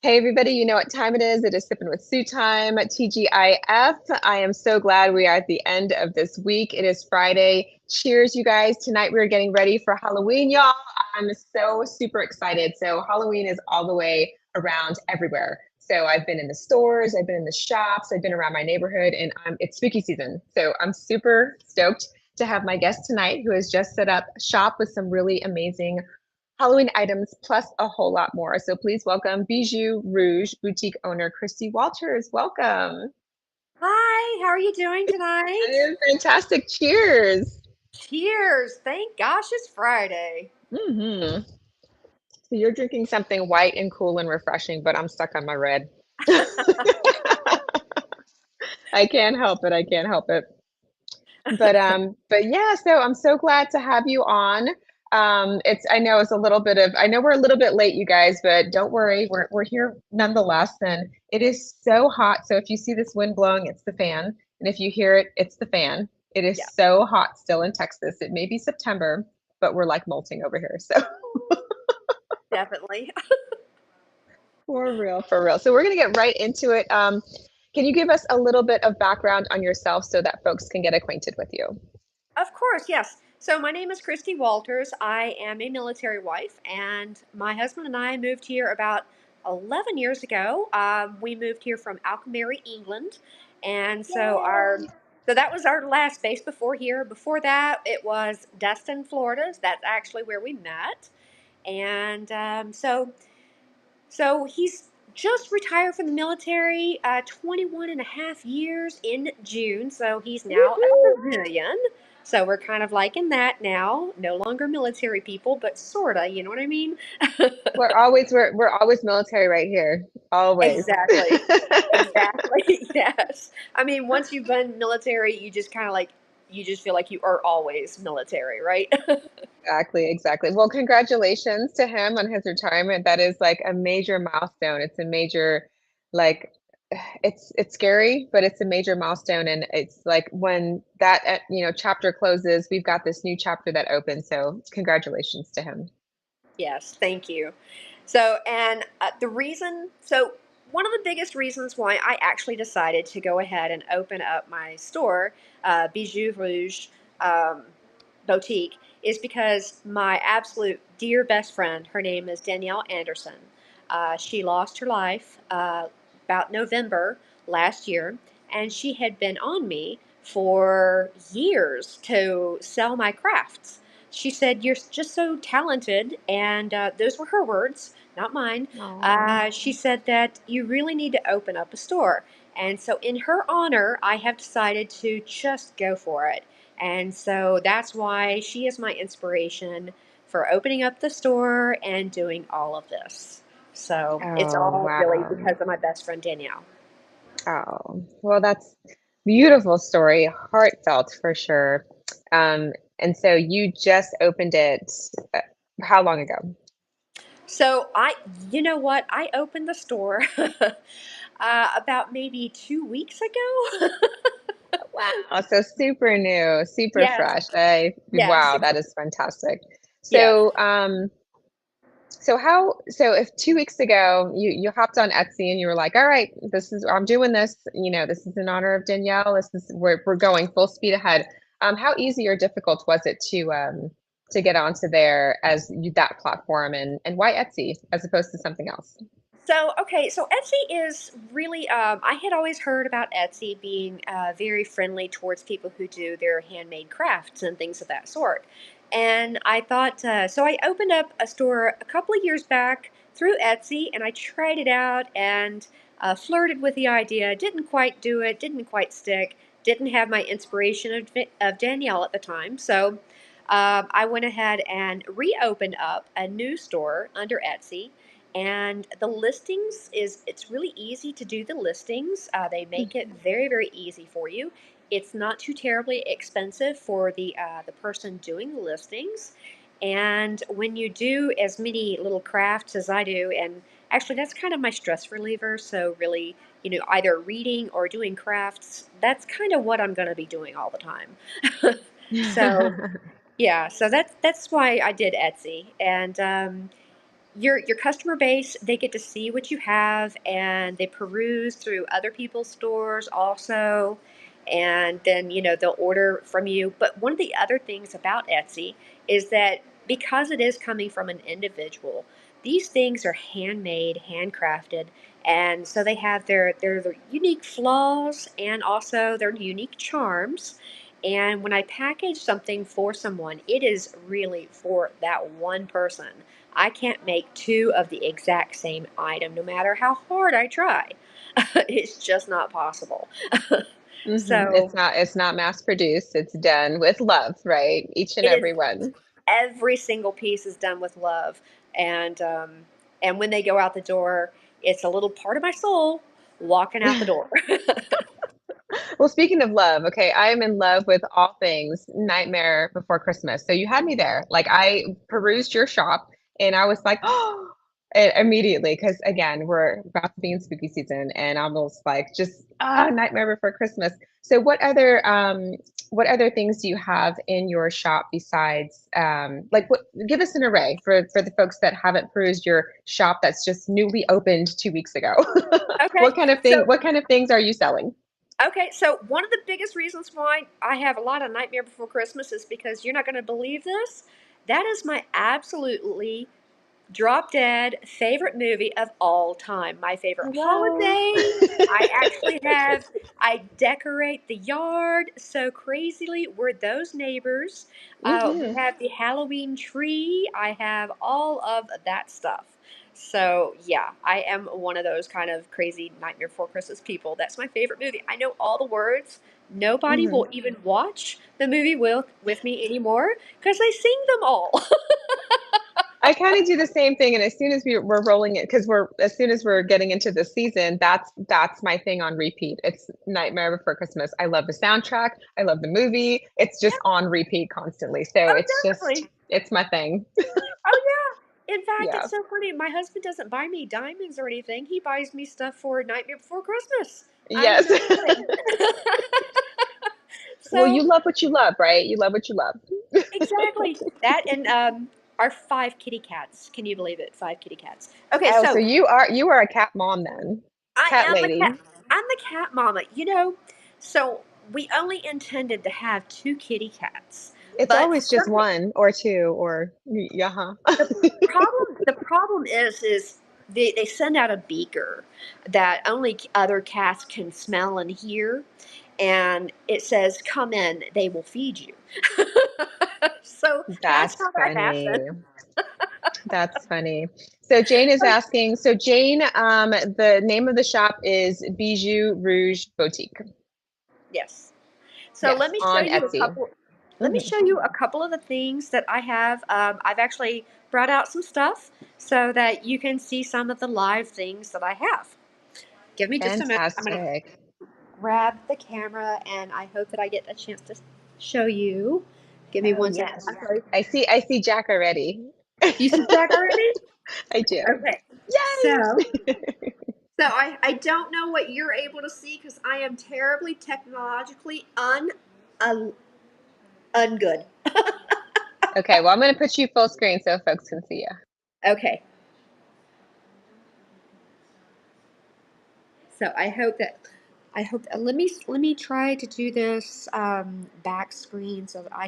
Hey everybody, you know what time it is. It is Sipping with Sue time, TGIF. I am so glad we are at the end of this week. It is Friday. Cheers, you guys. Tonight we're getting ready for Halloween, y'all. I'm so super excited. So Halloween is all the way around everywhere. So I've been in the stores, I've been in the shops, I've been around my neighborhood, and it's spooky season. So I'm super stoked to have my guest tonight who has just set up shop with some really amazing Halloween items, plus a whole lot more. So please welcome Bijou Rouge boutique owner Christy Walters. Welcome. Hi, how are you doing I tonight? am fantastic. Cheers. Cheers. Thank gosh it's Friday. So you're drinking something white and cool and refreshing, but I'm stuck on my red. I can't help it. I can't help it. But yeah, so I'm so glad to have you on. I know it's a little bit of I know we're a little bit late, you guys, but don't worry, we're here nonetheless. And it is so hot. So if you see this wind blowing, it's the fan. And if you hear it, it's the fan. It is Yeah, so hot still in Texas. It may be September, but we're like molting over here. So definitely. for real, for real. So we're gonna get right into it. Can you give us a little bit of background on yourself so that folks can get acquainted with you? Of course, yes. So my name is Christy Walters. I am a military wife, and my husband and I moved here about 11 years ago. We moved here from Alconbury, England, and Yay. so that was our last base before here. Before that, it was Destin, Florida. That's actually where we met, and so he's just retired from the military, 21 and a half years in June. So he's now a Woohoo. civilian. So we're kind of like in that now. No longer military people, but sorta, you know what I mean? We're always military right here. Always. Exactly. Exactly. Yes. I mean, once you've been military, you just kind of like, you just feel like you are always military, right? Exactly, exactly. Well, congratulations to him on his retirement. That is like a major milestone. It's a major like it's scary, but it's a major milestone and it's like when that chapter closes, we've got this new chapter that opens. So, congratulations to him. Yes, thank you. So one of the biggest reasons why I actually decided to go ahead and open up my store, Bijou Rouge um, Boutique, is because my absolute dear best friend, her name is Danielle Anderson. She lost her life about November last year, and she had been on me for years to sell my crafts. She said, "You're just so talented," and those were her words, not mine. Oh, She said that you really need to open up a store. And so, in her honor, I have decided to just go for it. And so, that's why she is my inspiration for opening up the store and doing all of this. So, it's oh, all really wow. because of my best friend Danielle. Oh, well, that's beautiful story, heartfelt for sure. And so you just opened it uh, how long ago? So, you know what? I opened the store about maybe 2 weeks ago. Wow, so super new, super Yes, fresh. Wow, yes, that is fantastic. yes. So, so if 2 weeks ago you hopped on Etsy and you were like, all right, I'm doing this, this is in honor of Danielle. We're going full speed ahead. How easy or difficult was it to get onto there that platform and why Etsy as opposed to something else? So Etsy is really, I had always heard about Etsy being very friendly towards people who do their handmade crafts and things of that sort. And I thought, so I opened up a store a couple of years back through Etsy and I tried it out and flirted with the idea. Didn't quite do it, didn't quite stick, didn't have my inspiration of Danielle at the time. So I went ahead and reopened up a new store under Etsy, and the listings is it's really easy to do the listings. They make it very, very easy for you. It's not too terribly expensive for the person doing the listings. And when you do as many little crafts as I do, and actually that's kind of my stress reliever. So really, either reading or doing crafts, that's kind of what I'm going to be doing all the time. So yeah, so that's why I did Etsy, and your customer base, they get to see what you have and they peruse through other people's stores also, and then they'll order from you. But one of the other things about Etsy is that because it is coming from an individual, these things are handmade, handcrafted, and so they have their unique flaws and also their unique charms. And when I package something for someone, it is really for that one person. I can't make two of the exact same item no matter how hard I try. It's just not possible. So It's not mass produced. It's done with love, right? Each and it is every one. every single piece is done with love, and when they go out the door, it's a little part of my soul walking out the door. Well, speaking of love, okay, I am in love with all things Nightmare Before Christmas. So you had me there. Like I perused your shop and I was like, oh, and immediately, because again, we're about to be in spooky season and I'm almost like just Nightmare Before Christmas. So what other things do you have in your shop besides like what give us an array for the folks that haven't perused your shop that's just newly opened 2 weeks ago. Okay, so What kind of things are you selling? so one of the biggest reasons why I have a lot of Nightmare Before Christmas is because you're not going to believe this. That is my absolutely drop dead favorite movie of all time. My favorite Hello. holiday. I actually have, I decorate the yard so crazily. We're those neighbors. We Hmm. have the Halloween tree. I have all of that stuff. So, yeah, I am one of those kind of crazy Nightmare Before Christmas people. That's my favorite movie. I know all the words. Nobody Hmm. will even watch the movie with me anymore because I sing them all. I kind of do the same thing, and as soon as we're rolling it, because we're as soon as we're getting into the season, that's my thing on repeat. It's Nightmare Before Christmas. I love the soundtrack. I love the movie. It's just on repeat constantly. So Oh, it's just definitely. it's my thing. Oh, yeah. In fact, Yeah. it's so funny. My husband doesn't buy me diamonds or anything. He buys me stuff for Nightmare Before Christmas. I'm Yes. no good. Well, So, you love what you love, right? You love what you love. exactly. That and our five kitty cats. Can you believe it? Five kitty cats. Okay, Oh, so so you are a cat mom then. I Cat am the cat. lady. I'm the cat mama. So we only intended to have two kitty cats, It's but always just something. one or two or yeah. The problem is they send out a beaker that only other cats can smell and hear, and it says, "Come in, they will feed you." So that's That's how that happened. funny. That's funny. So Jane is asking, so Jane, the name of the shop is Bijou Rouge Boutique. Yes. So Yes, let me show on you a Etsy. couple. Let me Hmm. show you a couple of the things that I have. I've actually brought out some stuff so that you can see some of the live things that I have. Give me just a minute. I'm gonna Fantastic. grab the camera and I hope that I get a chance to show you. Give me Oh one second. yes. I'm sorry. I see Jack already. You see Jack already? I do. Okay. So, Yay! so I don't know what you're able to see because I am terribly technologically un ungood. Okay, well I'm gonna put you full screen so folks can see you. Okay. So I hope that let me try to do this back screen so that I.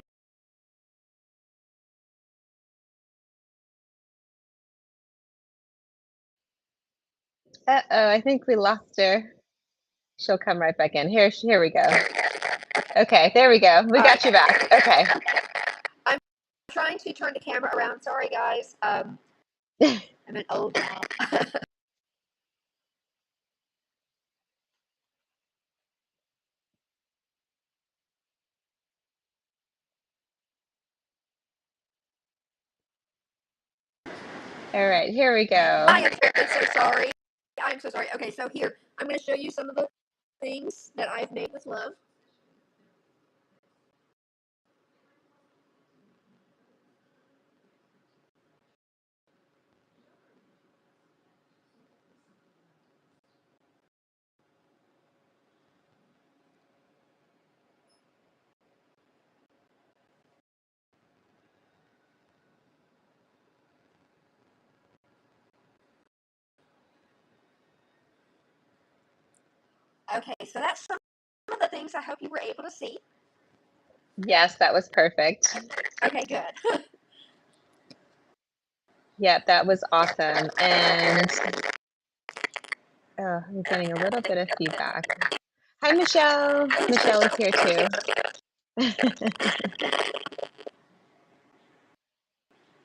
Uh-oh, I think we lost her. She'll come right back in. Here we go. Okay, there we go. We All right. got you back. Okay. I'm trying to turn the camera around. Sorry, guys. I'm an old gal. All right, here we I go. am terribly so sorry. I'm so sorry. Okay, so here I'm going to show you some of the things that I've made with love. Okay, so that's some of the things I hope you were able to see. Yes, that was perfect. Okay, good. Yeah, that was awesome. And oh, I'm getting a little bit of feedback. Hi, Michelle. Michelle is here too.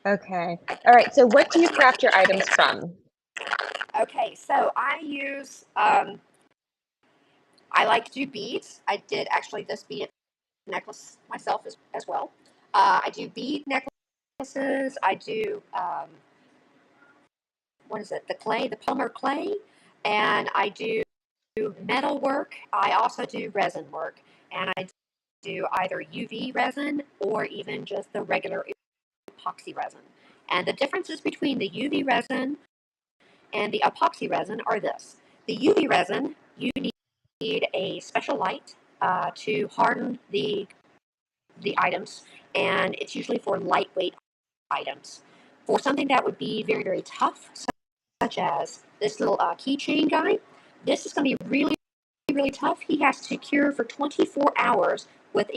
Okay. All right. So what do you craft your items from? Okay, so I like to do beads. I did actually this bead necklace myself as well. I do bead necklaces. I do, what is it, the polymer clay, and I do metal work. I also do resin work, and I do either UV resin or even just the regular epoxy resin. And the differences between the UV resin and the epoxy resin are this. The UV resin, you need a special light to harden the items, and it's usually for lightweight items. For something that would be very, very tough, such as this little keychain guy, this is going to be really, really tough. He has to cure for 24 hours with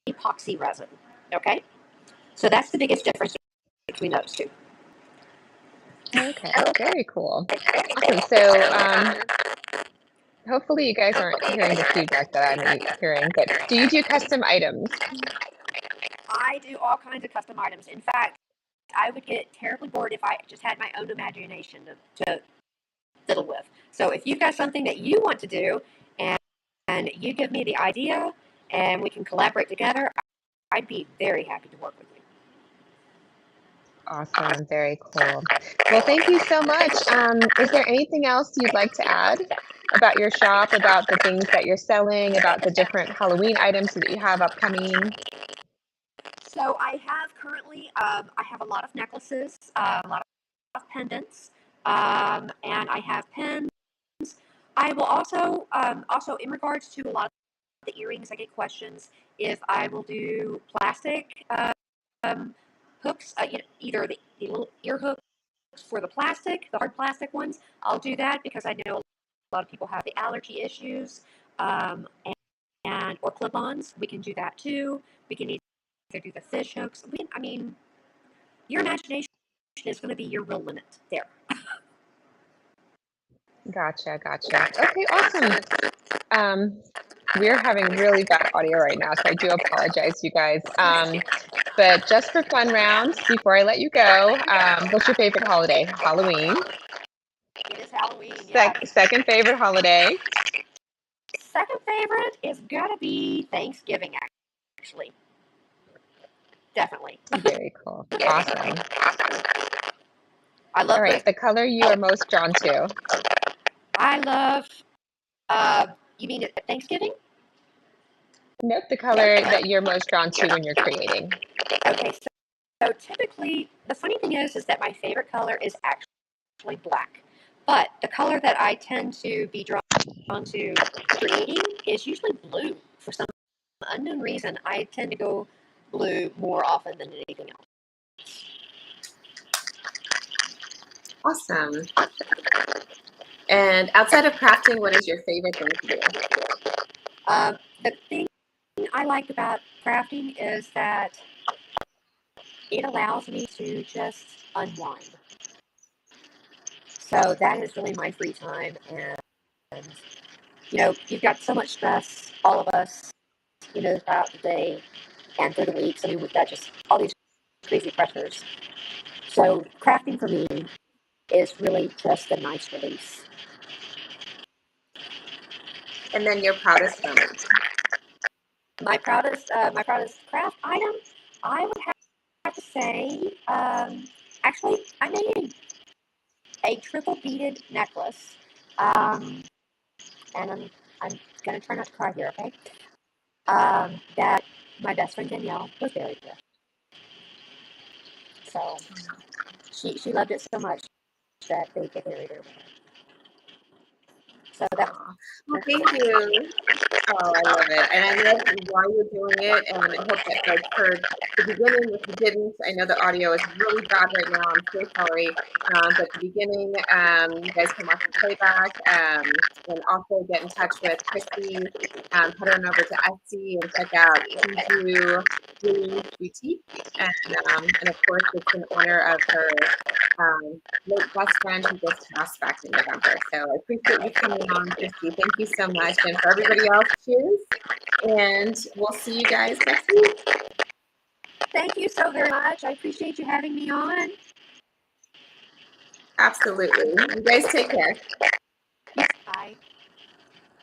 epoxy resin. Okay? So that's the biggest difference between those two. Okay. Very cool. Awesome. So hopefully you guys aren't hearing the feedback that I'm hearing, but do you do custom items? I do all kinds of custom items. In fact, I would get terribly bored if I just had my own imagination to fiddle with. So if you've got something that you want to do and you give me the idea and we can collaborate together, I'd be very happy to work with you. Awesome. Very cool. Well, thank you so much. Is there anything else you'd like to add about your shop, about the things that you're selling, about the different Halloween items that you have upcoming? So I have currently, I have a lot of necklaces, a lot of pendants, and I have pins. I will also in regards to a lot of the earrings, I get questions if I will do plastic hooks, either the little ear hooks for the plastic, the hard plastic ones. I'll do that because I know a lot of people have the allergy issues, and or clip-ons. We can do that too. We can either do the fish hooks. I mean, your imagination is going to be your real limit there. Gotcha, gotcha. Okay, awesome. Um, we're having really bad audio right now, so I do apologize, you guys. But just for fun rounds, before I let you go, what's your favorite holiday? Halloween. It is Halloween, yeah. Second favorite holiday. Second favorite is gotta be Thanksgiving, actually. Definitely. Very cool. Awesome. I All love right, Christmas. the color you are most drawn to. I love, uh, you mean at Thanksgiving? Nope, the color that you're most drawn to when you're creating. Okay, so typically, the funny thing is that my favorite color is actually black. But the color that I tend to be drawn to creating is usually blue. For some unknown reason, I tend to go blue more often than anything else. Awesome. And outside of crafting, what is your favorite thing to do? The thing I like about crafting is that it allows me to just unwind. So that is really my free time. And you've got so much stress, all of us, throughout the day and through the weeks. I mean, we've got just all these crazy pressures. So crafting for me is really just a nice release. And then your proudest moment. My proudest craft item, I would have to say, actually, I made a triple beaded necklace, and I'm gonna try not to cry here, okay? That my best friend Danielle was buried with. So she loved it so much that they buried her with it. So that Aw. Well, thank you. Oh, I love it. And I love why you're doing it. And I hope that folks heard the beginning. If you didn't, I know the audio is really bad right now. I'm so sorry. But the beginning, you guys can watch the playback and also get in touch with Christy. Head on over to Etsy and check out Juju Boutique. And of course, it's in honor of her late best friend who just passed back in November. So I appreciate you coming on, Christy. Thank you so much. And for everybody else, cheers. And we'll see you guys next week. Thank you so very much. I appreciate you having me on. Absolutely. You guys take care.